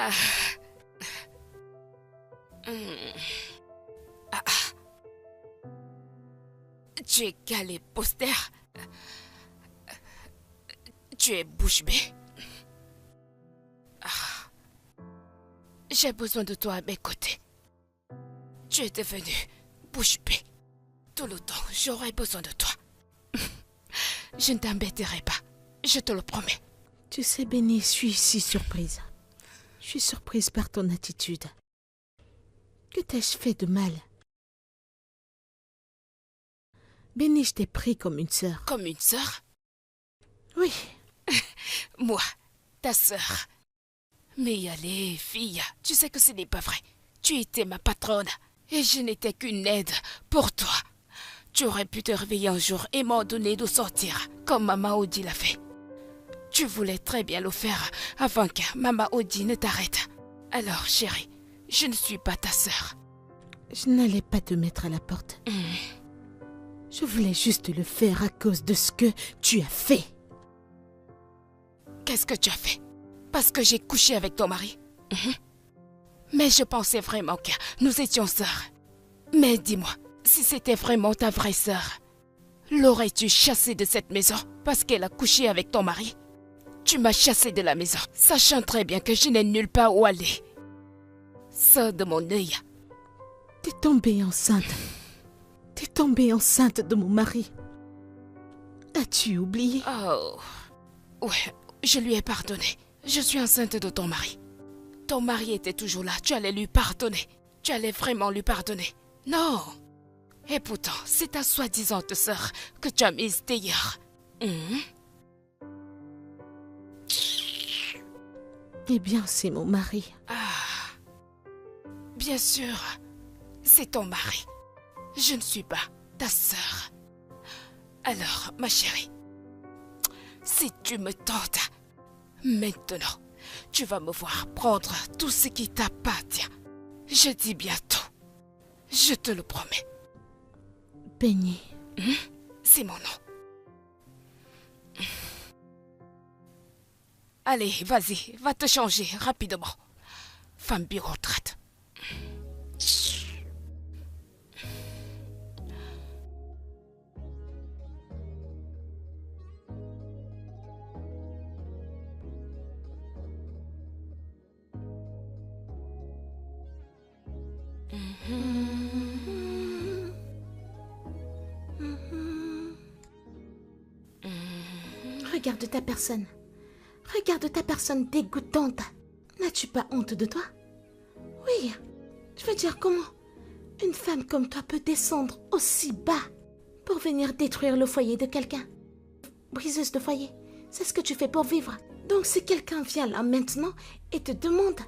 Ah. Ah. Tu es calé poster. Tu es bouche bée. Ah. J'ai besoin de toi à mes côtés. Tu es devenu bouche bée. Tout le temps, j'aurai besoin de toi. Je ne t'embêterai pas. Je te le promets. Tu sais, Benny, je suis si surprise. Je suis surprise par ton attitude. Que t'ai-je fait de mal? Benny, je t'ai pris comme une sœur. Comme une sœur? Oui. Moi, ta sœur. Mais allez, fille, tu sais que ce n'est pas vrai. Tu étais ma patronne et je n'étais qu'une aide pour toi. Tu aurais pu te réveiller un jour et m'ordonner de sortir, comme Maman Audi l'a fait. Tu voulais très bien le faire avant que Maman Audi ne t'arrête. Alors, chérie, je ne suis pas ta sœur. Je n'allais pas te mettre à la porte. Je voulais juste le faire à cause de ce que tu as fait. Qu'est-ce que tu as fait? Parce que j'ai couché avec ton mari? Mais je pensais vraiment que nous étions sœurs. Mais dis-moi, si c'était vraiment ta vraie sœur, l'aurais-tu chassée de cette maison parce qu'elle a couché avec ton mari? Tu m'as chassée de la maison, sachant très bien que je n'ai nulle part où aller. Sors de mon œil. T'es tombée enceinte. T'es tombée enceinte de mon mari. As-tu oublié? Oh, ouais, je lui ai pardonné. Je suis enceinte de ton mari. Ton mari était toujours là, tu allais lui pardonner. Tu allais vraiment lui pardonner. Non. Et pourtant, c'est ta soi-disant sœur que tu as mise d'ailleurs. Eh bien, c'est mon mari. Ah, bien sûr, c'est ton mari. Je ne suis pas ta sœur. Alors, ma chérie, si tu me tentes, maintenant, tu vas me voir prendre tout ce qui t'appartient. Je dis bientôt. Je te le promets. Benny. C'est mon nom. Allez, vas-y, va te changer rapidement. Femme bureaucrate. Regarde ta personne. Regarde ta personne dégoûtante. N'as-tu pas honte de toi? Oui. Je veux dire, comment une femme comme toi peut descendre aussi bas pour venir détruire le foyer de quelqu'un? Briseuse de foyer, c'est ce que tu fais pour vivre. Donc si quelqu'un vient là maintenant et te demande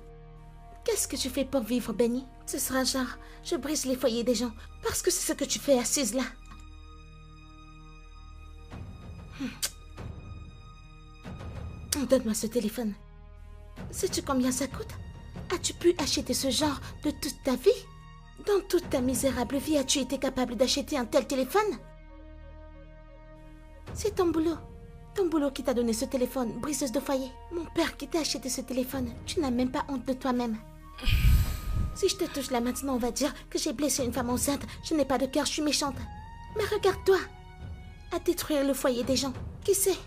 qu'est-ce que tu fais pour vivre, Benny, ce sera genre, je brise les foyers des gens parce que c'est ce que tu fais assise là. Donne-moi ce téléphone. Sais-tu combien ça coûte? As-tu pu acheter ce genre de toute ta vie? Dans toute ta misérable vie, as-tu été capable d'acheter un tel téléphone? C'est ton boulot. Ton boulot qui t'a donné ce téléphone, briseuse de foyer. Mon père qui t'a acheté ce téléphone. Tu n'as même pas honte de toi-même. Si je te touche là maintenant, on va dire que j'ai blessé une femme enceinte. Je n'ai pas de cœur, je suis méchante. Mais regarde-toi. À détruire le foyer des gens. Qui sait?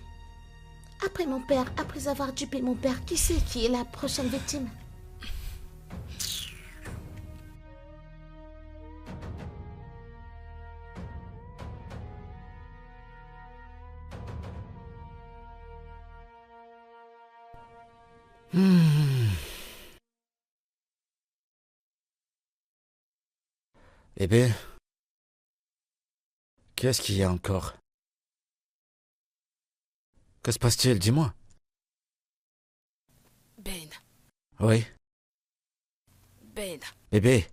Après mon père, après avoir dupé mon père, qui sait qui est la prochaine victime? Bébé, qu'est-ce qu'il y a encore? Que se passe-t-il? Dis-moi. Ben, Oui, Ben, bébé.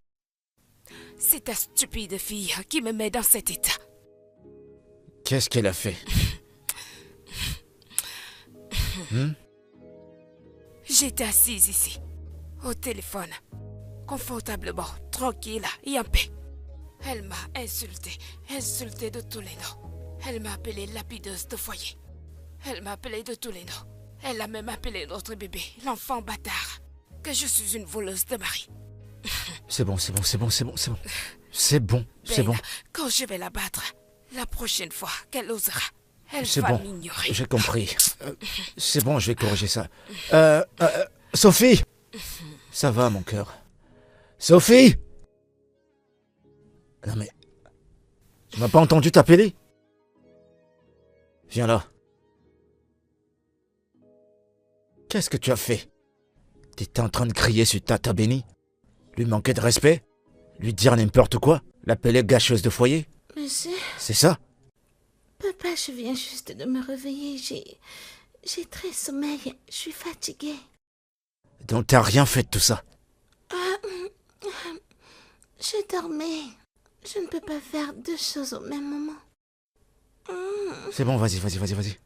c'est ta stupide fille qui me met dans cet état. Qu'est-ce qu'elle a fait? J'étais assise ici, au téléphone, confortablement, tranquille et en paix. Elle m'a insulté de tous les noms. Elle m'a appelée lapideuse de foyer. Elle m'a appelé de tous les noms. Elle a même appelé notre bébé, l'enfant bâtard. que je suis une voleuse de mari. C'est bon, c'est bon, c'est bon, c'est bon, c'est bon. C'est bon, c'est bon. Quand je vais la battre, la prochaine fois qu'elle osera, elle C'est va bon, m'ignorer. j'ai compris. C'est bon, je vais corriger ça. Sophie! Ça va, mon cœur. Sophie! Non mais... Tu m'as pas entendu t'appeler? Viens là. Qu'est-ce que tu as fait? T'étais en train de crier sur Tata Benny? Lui manquer de respect? Lui dire n'importe quoi? L'appeler gâcheuse de foyer? Monsieur, C'est ça? papa, je viens juste de me réveiller. J'ai très sommeil. Je suis fatiguée. Donc t'as rien fait de tout ça? Je dormais. Je ne peux pas faire deux choses au même moment. C'est bon, vas-y, vas-y, vas-y, vas-y.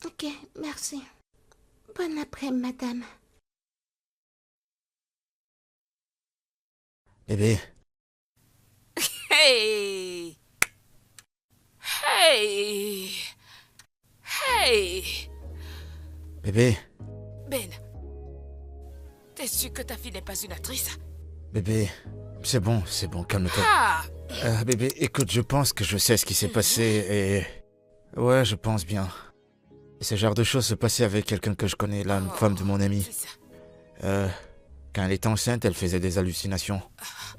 Ok, merci. Bon après-midi, madame. Bébé, Hey! Hey! Hey! bébé, Ben, t'es sûr que ta fille n'est pas une actrice? bébé. C'est bon, calme-toi. Ah! Bébé, écoute, je pense que je sais ce qui s'est passé et... Ouais, je pense bien. Ce genre de choses se passait avec quelqu'un que je connais, la femme de mon ami. C'est ça. Quand elle était enceinte, elle faisait des hallucinations.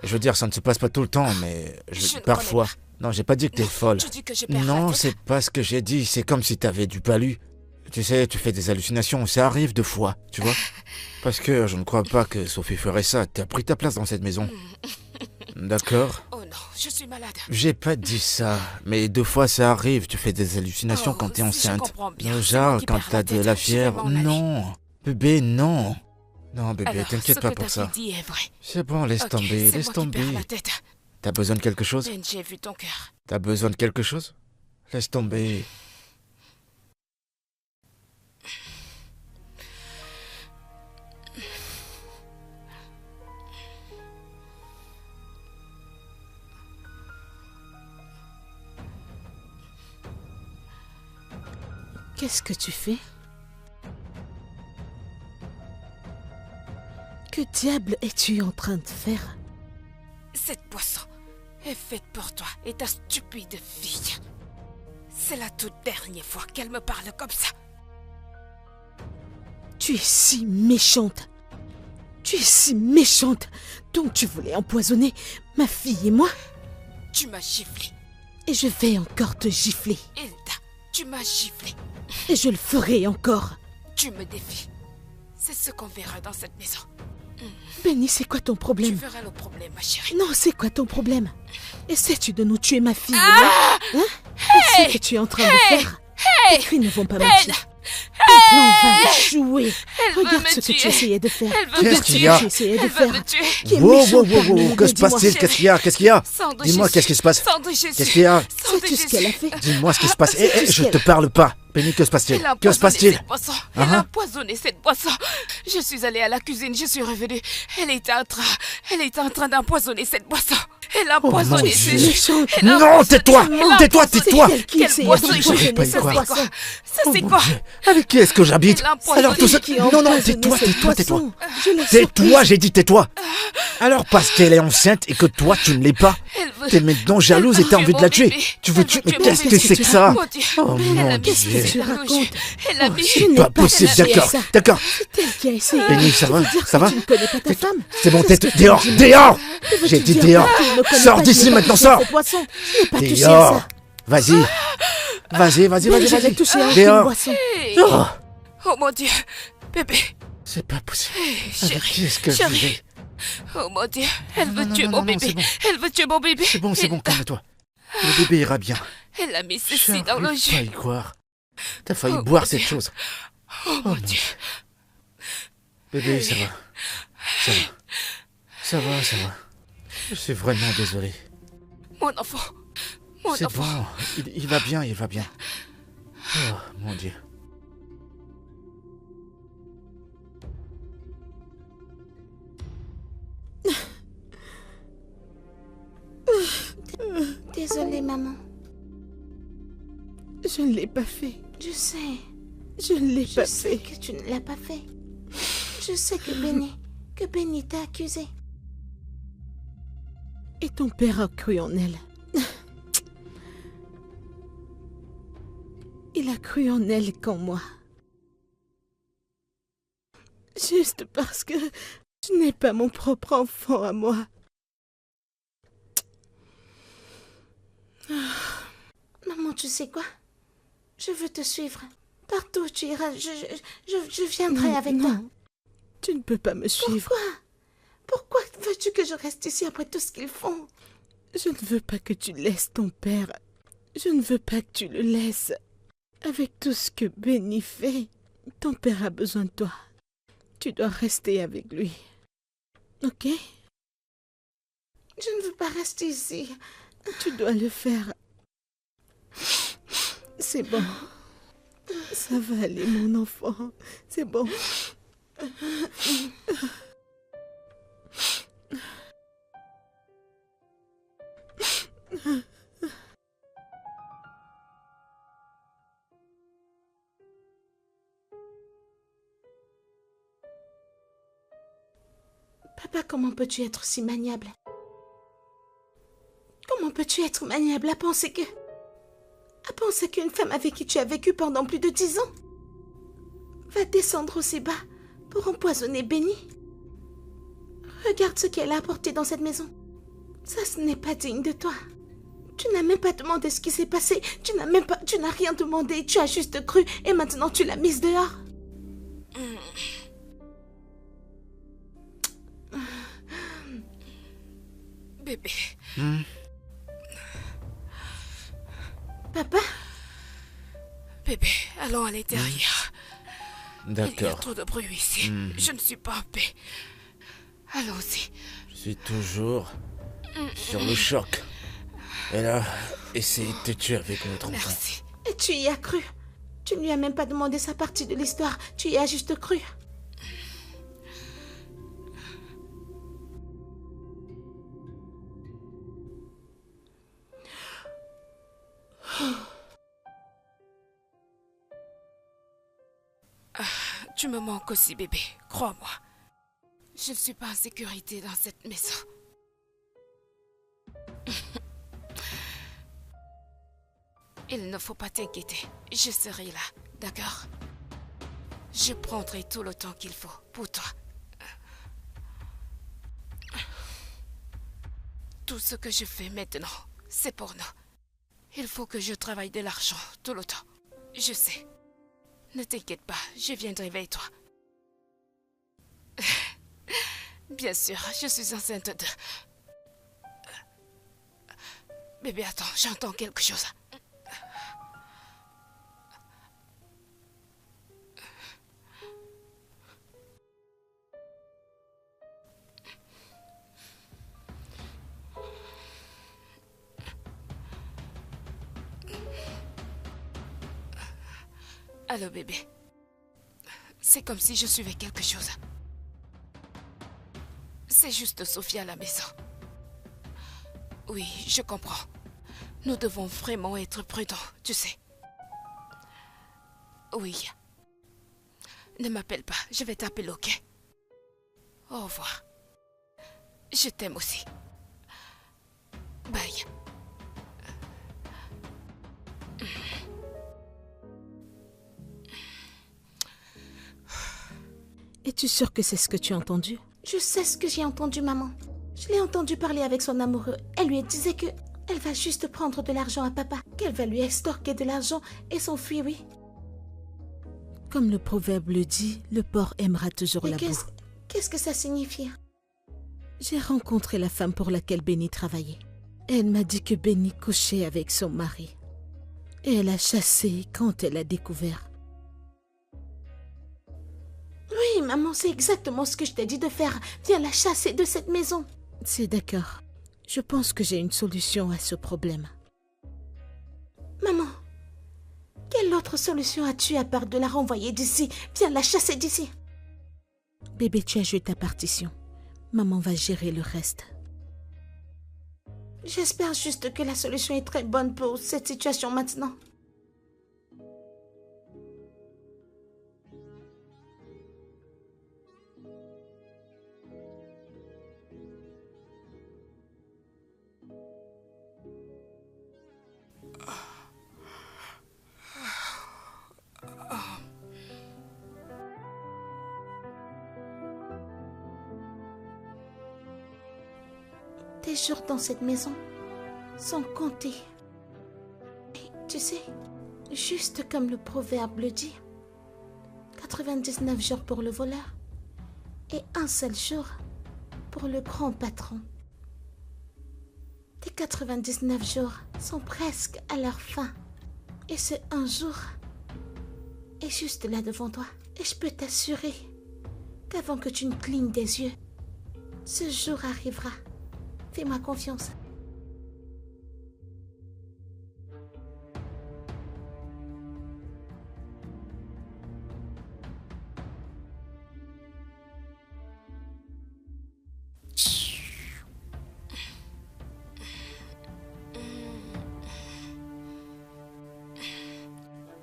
Je veux dire, ça ne se passe pas tout le temps, mais Je ne parfois... connais Non, j'ai pas dit que t'es folle. Tu dis que je perds la Non, tête? c'est pas ce que j'ai dit, c'est comme si t'avais du palu. Tu sais, tu fais des hallucinations, ça arrive deux fois, tu vois. Parce que je ne crois pas que Sophie ferait ça, t'as pris ta place dans cette maison. D'accord? Oh non, je suis malade. J'ai pas dit ça, mais deux fois ça arrive, tu fais des hallucinations quand t'es si je enceinte. comprends bien, c'est Genre, moi qui quand perds t'as la de tête, la je vais fièvre. m'en aller. Non, bébé, non. Non, bébé, Alors, t'inquiète ce pas que pour ta ça. fille dit est vrai. C'est bon, laisse Ok, tomber, c'est laisse moi qui perds tomber. la tête. T'as besoin de quelque chose? Ben, j'ai vu ton cœur. T'as besoin de quelque chose? Laisse tomber. Qu'est-ce que tu fais? Que diable es-tu en train de faire? Cette boisson est faite pour toi et ta stupide fille. C'est la toute dernière fois qu'elle me parle comme ça. Tu es si méchante. Tu es si méchante. Donc tu voulais empoisonner ma fille et moi? Tu m'as giflé. Et je vais encore te gifler. Hilda, tu m'as giflé. Et je le ferai encore. Tu me défies. C'est ce qu'on verra dans cette maison. Benny, c'est quoi ton Tu problème? verras le problème, ma chérie. Non, c'est quoi ton problème? Essaies-tu de nous tuer ma fille et moi? Hein? C'est ce que tu es en train de faire. Tes cris ne vont pas marcher. Ton plan va échouer. Elle veut Regarde me ce que tu tuer. essayais de faire. Elle veut Qu'est-ce me qu'il y tuer. a? Tu essayais de Elle faire. veut me tuer. Qui est Wow, méchant wow, wow, parmi wow, nous que deux, se passe-t-il? dis-moi. Qu'est-ce qu'il y a? Qu'est-ce qu'il y a? Sang de Dis-moi, Jésus. qu'est-ce qui se passe? Sang de Jésus. Qu'est-ce qu'il y a? Sang de Sais-tu ce qu'elle a Jésus. fait? Dis-moi ce qui se passe. Sais-tu ce Je qu'elle- te parle pas. Benny, que se passe-t-il? Elle a Que se empoisonné passe-t-il? cette boisson. Ah, Elle a hein? empoisonné cette boisson. Je suis allée à la cuisine, je suis revenue. Elle était en train d'empoisonner cette boisson. Elle a empoisonné mon ses Dieu. Méchante. Elle a Non, empoisonné- tais-toi. elle a Tais-toi, empoisonné- tais-toi. C'est elle qui Quelle essayait boisson je il vais faut- pas y Ça c'est croire. quoi? Ça Oh, c'est mon quoi? Dieu. Avec qui est-ce que j'habite? Elle a empoisonné- Alors tout ça... Qui a Non, non, empoisonné tais-toi, cette tais-toi, tais-toi. boisson. Je l'ai Tais-toi, surprise. j'ai dit tais-toi. Alors parce qu'elle est enceinte et que toi tu ne l'es pas, Elle veut- t'es maintenant jalouse et t'as envie de la tuer. Tu veux tuer... Mais qu'est-ce que c'est que ça? Mon Dieu. Oh Elle a mon mis qu'est-ce que Dieu. tu la rouge. racontes? Elle a Oh, mis... je C'est n'ai pas possible, fait d'accord, ça. d'accord. C'est elle qui a essayé. Benny, ça va? veut dire Ça que va? tu ne connais pas ta femme? C'est bon, C'est t'es ce que dehors, tu dis. dehors. Que veux-tu J'ai dit dire? dehors. Tu ne me connais Sors pas, d'ici tu n'as pas maintenant, touché sors. cette boisson. Je n'ai pas touché à Dehors. ça. Vas-y. Vas-y, vas-y, Mais vas-y, je n'ai vas-y. touché à aucune Dehors. boisson. Hey. Oh, Oh mon Dieu. Bébé. c'est pas possible. Chérie. Avec qui est-ce que je Chérie. vais? Oh mon Dieu. Elle Non, veut non, tuer non, mon non, bébé. c'est bon. Elle veut tuer mon bébé. C'est bon, Elle- calme-toi. Le bébé ira bien. Elle a mis ceci J'arrive dans le pas à jus. y croire. T'as failli Oh, boire mon cette Dieu. chose. Oh mon Dieu. Bébé, ça va. Ça va. Ça va, ça va. Je suis vraiment désolé. Mon enfant. Mon C'est enfant. bon. Il va bien, il va bien. Oh, mon Dieu. Désolée, maman. Je ne l'ai pas fait. Je sais. Je ne l'ai Je pas sais fait. que tu ne l'as pas fait. Je sais que Benny que Benny t'a accusé. Et ton père a cru en elle. Il a cru en elle qu'en moi. Juste parce que je n'ai pas mon propre enfant à moi. Maman, tu sais quoi? Je veux te suivre. Partout où tu iras, je viendrai avec toi. Tu ne peux pas me suivre. Pourquoi veux-tu que je reste ici après tout ce qu'ils font? Je ne veux pas que tu laisses ton père. Je ne veux pas que tu le laisses. Avec tout ce que Benny fait, ton père a besoin de toi. Tu dois rester avec lui. Ok? Je ne veux pas rester ici. Tu dois le faire. C'est bon. Ça va aller, mon enfant. C'est bon. Papa, comment peux-tu être si maniable? Comment peux-tu être maniable à penser qu'une femme avec qui tu as vécu pendant plus de 10 ans va descendre aussi bas pour empoisonner Benny? Regarde ce qu'elle a apporté dans cette maison. Ça, ce n'est pas digne de toi. Tu n'as même pas demandé ce qui s'est passé. Tu n'as rien demandé. Tu as juste cru et maintenant tu l'as mise dehors. Bébé. Papa? Bébé, allons à l'intérieur. Il y a D'accord. trop de bruit ici. Je ne suis pas en paix. Allons-y. Je suis toujours sur le choc. Elle a essayé de te tuer avec notre enfant. Merci. Et tu y as cru. Tu ne lui as même pas demandé sa partie de l'histoire. Tu y as juste cru. Tu me manques aussi, bébé. Crois-moi. Je ne suis pas en sécurité dans cette maison. Il ne faut pas t'inquiéter. Je serai là, d'accord? Je prendrai tout le temps qu'il faut pour toi. Tout ce que je fais maintenant, c'est pour nous. Il faut que je travaille de l'argent tout le temps. Je sais. Ne t'inquiète pas, je viendrai vers toi. Bien sûr, je suis enceinte de... Bébé, attends, j'entends quelque chose. Allô, bébé. C'est comme si je suivais quelque chose. C'est juste Sophie à la maison. Oui, je comprends. Nous devons vraiment être prudents, tu sais. Oui. Ne m'appelle pas, je vais t'appeler, ok? Au revoir. Je t'aime aussi. Bye. Es-tu sûre que c'est ce que tu as entendu? Je sais ce que j'ai entendu, maman. Je l'ai entendu parler avec son amoureux. Elle lui disait que elle va juste prendre de l'argent à papa, qu'elle va lui extorquer de l'argent et s'enfuir, oui. Comme le proverbe le dit, le porc aimera toujours Mais la boue. qu'est-ce que ça signifie? J'ai rencontré la femme pour laquelle Benny travaillait. Elle m'a dit que Benny couchait avec son mari. Et elle a chassé quand elle a découvert. Oui, maman, c'est exactement ce que je t'ai dit de faire. Viens la chasser de cette maison. C'est d'accord. Je pense que j'ai une solution à ce problème. Maman, quelle autre solution as-tu à part de la renvoyer d'ici? Viens la chasser d'ici. Bébé, tu as joué ta partition. Maman va gérer le reste. J'espère juste que la solution est très bonne pour cette situation maintenant. Tes jours dans cette maison sont comptés. Et tu sais, juste comme le proverbe le dit, 99 jours pour le voleur et un seul jour pour le grand patron. Tes 99 jours sont presque à leur fin. Et ce un jour est juste là devant toi. Et je peux t'assurer qu'avant que tu ne clignes des yeux, ce jour arrivera. Fais-moi confiance.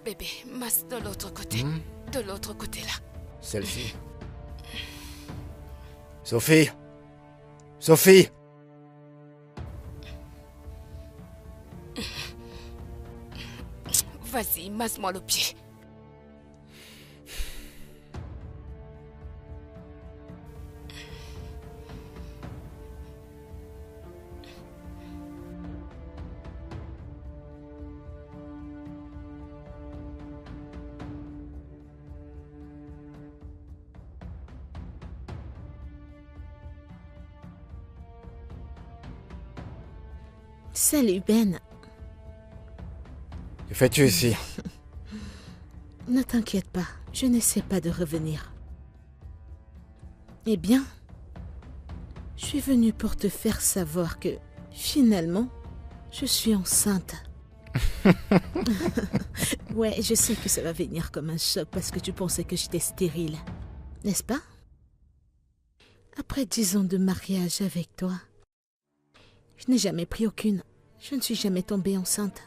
Bébé, masse de l'autre côté. De l'autre côté, là. Celle-ci. Sophie! Sophie! Vas-y, masse-moi le pied. Salut Ben. Que fais-tu ici? Ne t'inquiète pas, je n'essaie pas de revenir. Eh bien, je suis venue pour te faire savoir que, finalement, je suis enceinte. Ouais, je sais que ça va venir comme un choc parce que tu pensais que j'étais stérile. N'est-ce pas? Après 10 ans de mariage avec toi, je n'ai jamais pris aucune. Je ne suis jamais tombée enceinte.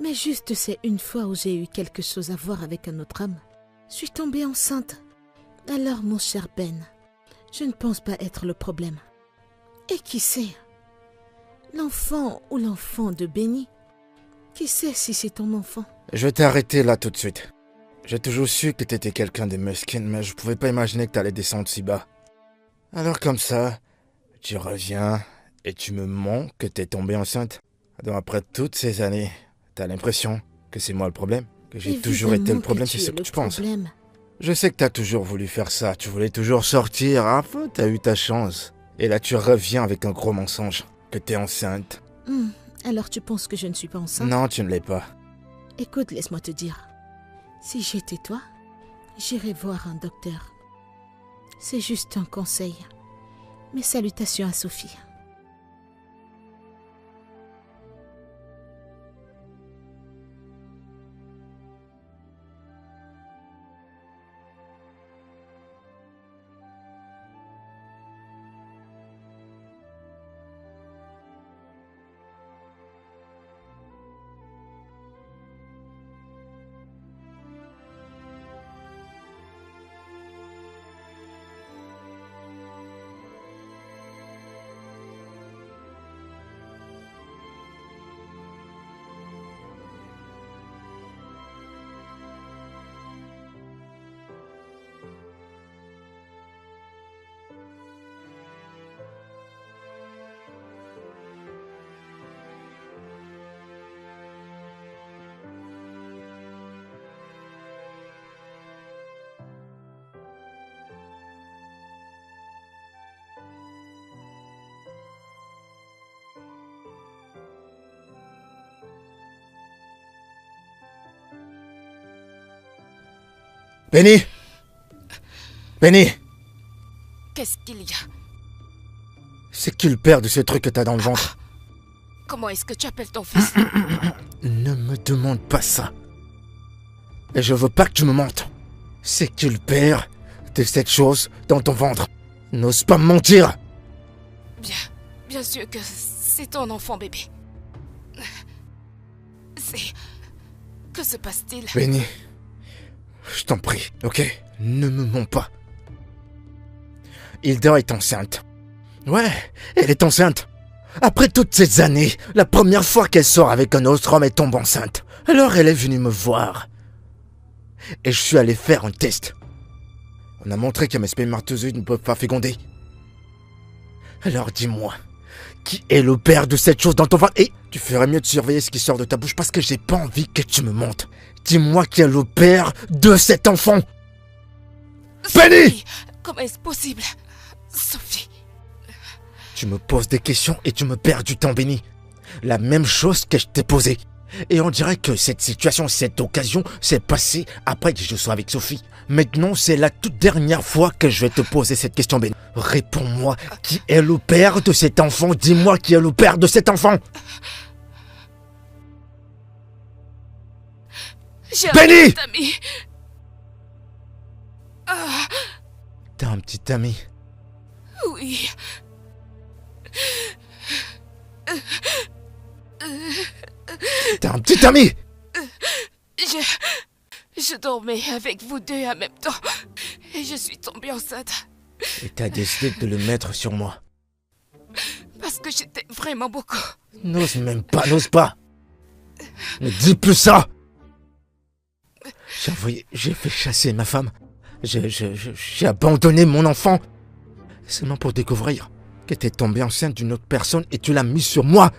Mais juste c'est une fois où j'ai eu quelque chose à voir avec un autre homme. Je suis tombée enceinte. Alors, mon cher Ben, je ne pense pas être le problème. Et qui sait? L'enfant ou l'enfant de Benny? Qui sait si c'est ton enfant? Je vais t'arrêter là tout de suite. J'ai toujours su que t'étais quelqu'un de mesquin, mais je pouvais pas imaginer que t'allais descendre si bas. Alors comme ça, tu reviens et tu me mens que t'es tombée enceinte. Alors après toutes ces années, t'as l'impression que c'est moi le problème? Que j'ai toujours été le problème, c'est ce que tu penses? Je sais que t'as toujours voulu faire ça, tu voulais toujours sortir, enfin t'as eu ta chance. Et là tu reviens avec un gros mensonge, que t'es enceinte. Alors tu penses que je ne suis pas enceinte? Non, tu ne l'es pas. Écoute, laisse-moi te dire. Si j'étais toi, j'irais voir un docteur. C'est juste un conseil. Mes salutations à Sophie. Benny! Benny! Qu'est-ce qu'il y a? C'est qui le père de ce truc que t'as dans le ventre? Comment est-ce que tu appelles ton fils? Ne me demande pas ça. Et je veux pas que tu me mentes. C'est qui le père de cette chose dans ton ventre? N'ose pas me mentir! Bien sûr que c'est ton enfant, bébé. C'est... Que se passe-t-il? Benny, je t'en prie, ok? Ne me mens pas. Hilda est enceinte. Ouais, elle est enceinte. Après toutes ces années, la première fois qu'elle sort avec un autre homme, elle tombe enceinte. Alors elle est venue me voir. Et je suis allé faire un test. On a montré que mes spermatozoïdes ne peuvent pas féconder. Alors dis-moi, Qui est le père de cette chose dans ton ventre? Et tu ferais mieux de surveiller ce qui sort de ta bouche parce que j'ai pas envie que tu me montes. Dis-moi qui est le père de cet enfant. Benny! Sophie, comment est-ce possible? Sophie. Tu me poses des questions et tu me perds du temps, Benny. La même chose que je t'ai posée. Et on dirait que cette situation, cette occasion s'est passée après que je sois avec Sophie. Maintenant, c'est la toute dernière fois que je vais te poser cette question, Benny. Réponds-moi, qui est le père de cet enfant? Dis-moi qui est le père de cet enfant. J'ai un Benny! petit ami. Ah, T'as un petit ami? oui. T'as un petit ami? Je dormais avec vous deux en même temps. Et je suis tombée enceinte. Et t'as décidé de le mettre sur moi. Parce que j'étais vraiment beaucoup. N'ose même pas, n'ose pas. Ne dis plus ça. J'ai fait chasser ma femme. J'ai abandonné mon enfant. Seulement pour découvrir que t'es tombée enceinte d'une autre personne et tu l'as mis sur moi.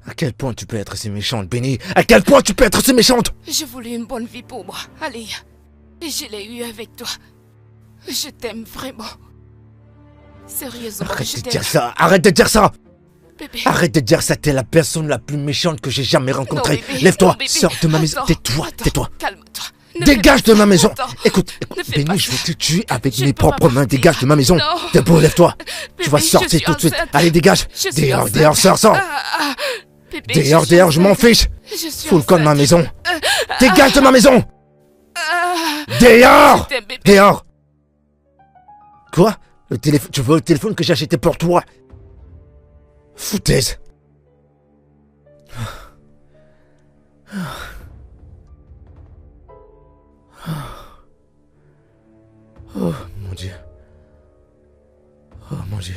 À quel point tu peux être si méchante, Benny? À quel point tu peux être si méchante? Je voulais une bonne vie pour moi. Allez. Et je l'ai eu avec toi. Je t'aime vraiment. Sérieusement, Arrête je de t'aime. dire ça, arrête de dire ça. Bébé. Arrête de dire ça, t'es la personne la plus méchante que j'ai jamais rencontrée. Non, bébé, Lève-toi, non, bébé. sors de ma maison. Attends, Tais-toi, attends, tais-toi. Calme-toi. Ne Dégage fais de pas ma ça. maison. Attends. Écoute, Ne fais Benny, pas je vais ça. te tuer avec Je mes ne peux pas propres mains. partir. Dégage de ma maison. Non. Debout, lève-toi. Tu vas Bébé, je sortir suis tout de suite. enceinte. Allez, dégage. Je suis Dehors, enceinte. dehors, sors. Bébé, Dehors, suis dehors, je m'en enceinte. fiche. Je suis Fous le camp de ma enceinte. maison. Dégage de ma maison. Ah, Dehors. je t'aime, bébé. Dehors. Quoi? Le téléphone, tu veux le téléphone que j'ai acheté pour toi? Foutaise. Oh mon Dieu. Oh mon Dieu.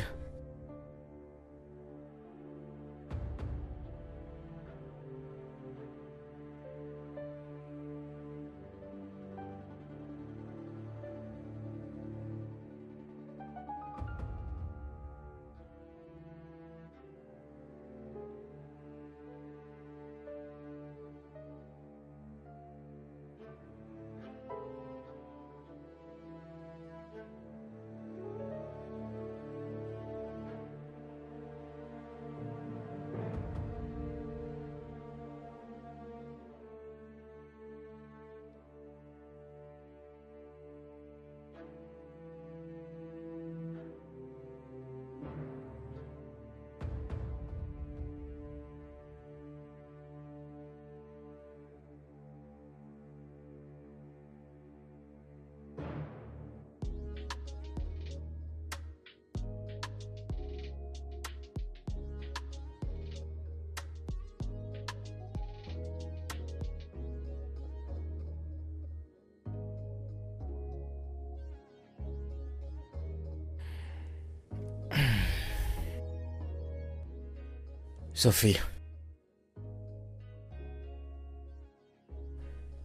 Sophie.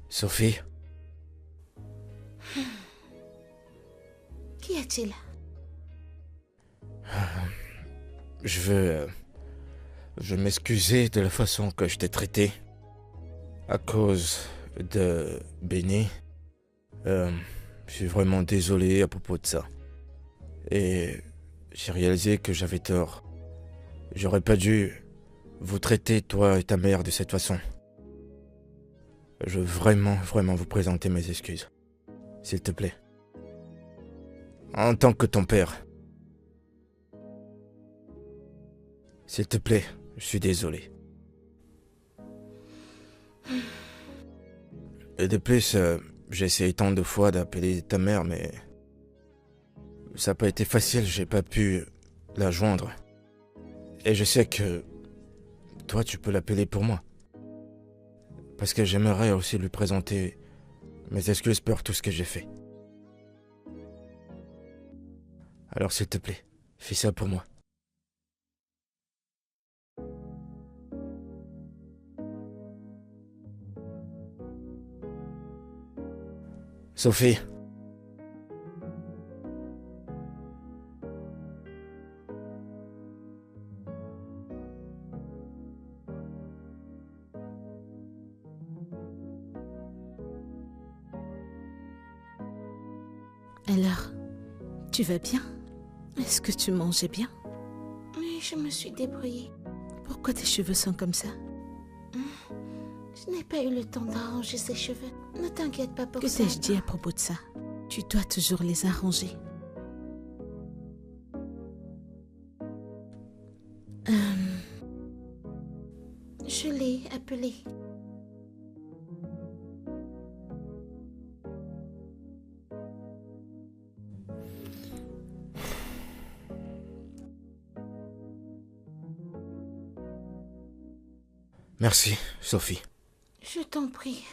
Sophie. Qu'y a-t-il? Je veux m'excuser de la façon que je t'ai traité. À cause de Benny. Je suis vraiment désolé à propos de ça. Et j'ai réalisé que j'avais tort. J'aurais pas dû vous traiter, toi et ta mère, de cette façon. Je veux vraiment vous présenter mes excuses. S'il te plaît. En tant que ton père. S'il te plaît, je suis désolé. Et de plus, j'ai essayé tant de fois d'appeler ta mère, mais ça n'a pas été facile, j'ai pas pu la joindre. Et je sais que toi, tu peux l'appeler pour moi. Parce que j'aimerais aussi lui présenter mes excuses pour tout ce que j'ai fait. Alors s'il te plaît, fais ça pour moi. Sophie. Alors, tu vas bien? Est-ce que tu mangeais bien? Oui, je me suis débrouillée. Pourquoi tes cheveux sont comme ça? Je n'ai pas eu le temps d'arranger ses cheveux. Ne t'inquiète pas pour Que ça. t'ai-je dit à propos de ça? Tu dois toujours les arranger. Je l'ai appelé. Merci, Sophie. Je t'en prie.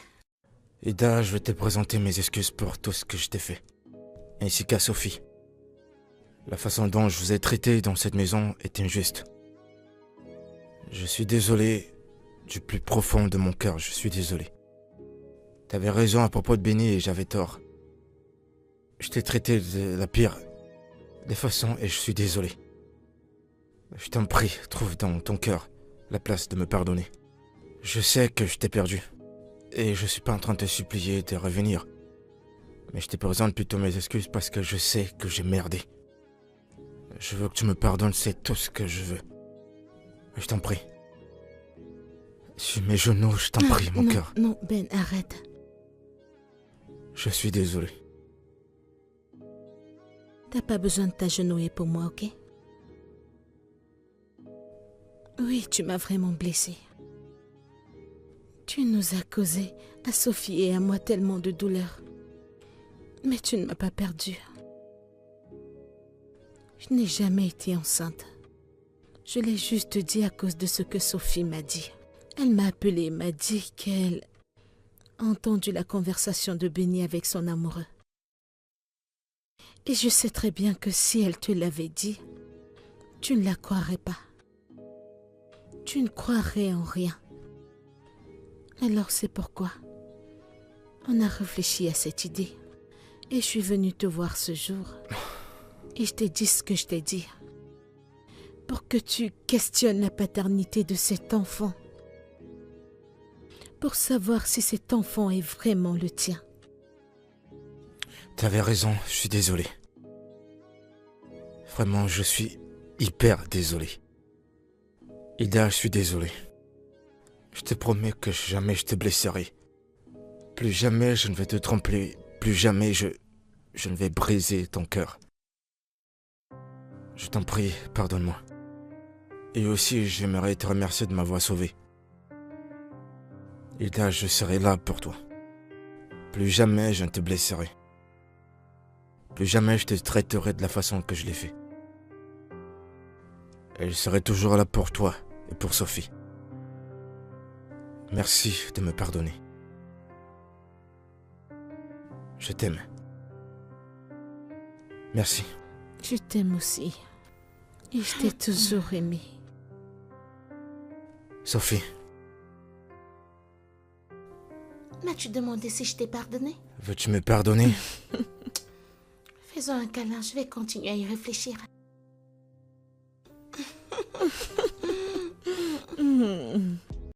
Ida, je vais te présenter mes excuses pour tout ce que je t'ai fait. Ainsi qu'à Sophie. La façon dont je vous ai traité dans cette maison est injuste. Je suis désolé, du plus profond de mon cœur, je suis désolé. T'avais raison à propos de Benny et j'avais tort. Je t'ai traité de la pire des façons et je suis désolé. Je t'en prie, trouve dans ton cœur la place de me pardonner. Je sais que je t'ai perdu. Et je suis pas en train de te supplier de revenir. Mais je te présente plutôt mes excuses parce que je sais que j'ai merdé. Je veux que tu me pardonnes, c'est tout ce que je veux. Je t'en prie. Sur mes genoux, je t'en prie, mon cœur. Non, Ben, arrête. Je suis désolé. T'as pas besoin de t'agenouiller pour moi, ok? Oui, tu m'as vraiment blessée. Tu nous as causé, à Sophie et à moi, tellement de douleur. Mais tu ne m'as pas perdue. Je n'ai jamais été enceinte. Je l'ai juste dit à cause de ce que Sophie m'a dit. Elle m'a appelée et m'a dit qu'elle a entendu la conversation de Benny avec son amoureux. Et je sais très bien que si elle te l'avait dit, tu ne la croirais pas. Tu ne croirais en rien. Alors c'est pourquoi on a réfléchi à cette idée. Et je suis venue te voir ce jour. Et je t'ai dit ce que je t'ai dit. Pour que tu questionnes la paternité de cet enfant. Pour savoir si cet enfant est vraiment le tien. T'avais raison, je suis désolé. Vraiment, je suis hyper désolé. Ida, je suis désolé. Je te promets que jamais je te blesserai. Plus jamais je ne vais te tromper. Plus jamais je ne vais briser ton cœur. Je t'en prie, pardonne-moi. Et aussi, j'aimerais te remercier de m'avoir sauvé. Ida, je serai là pour toi. Plus jamais je ne te blesserai. Plus jamais je te traiterai de la façon que je l'ai fait. Et je serai toujours là pour toi et pour Sophie. Merci de me pardonner. Je t'aime. Merci. Je t'aime aussi. Et je t'ai toujours aimé. Sophie, M'as-tu demandé si je t'ai pardonné? veux-tu me pardonner? Faisons un câlin, je vais continuer à y réfléchir.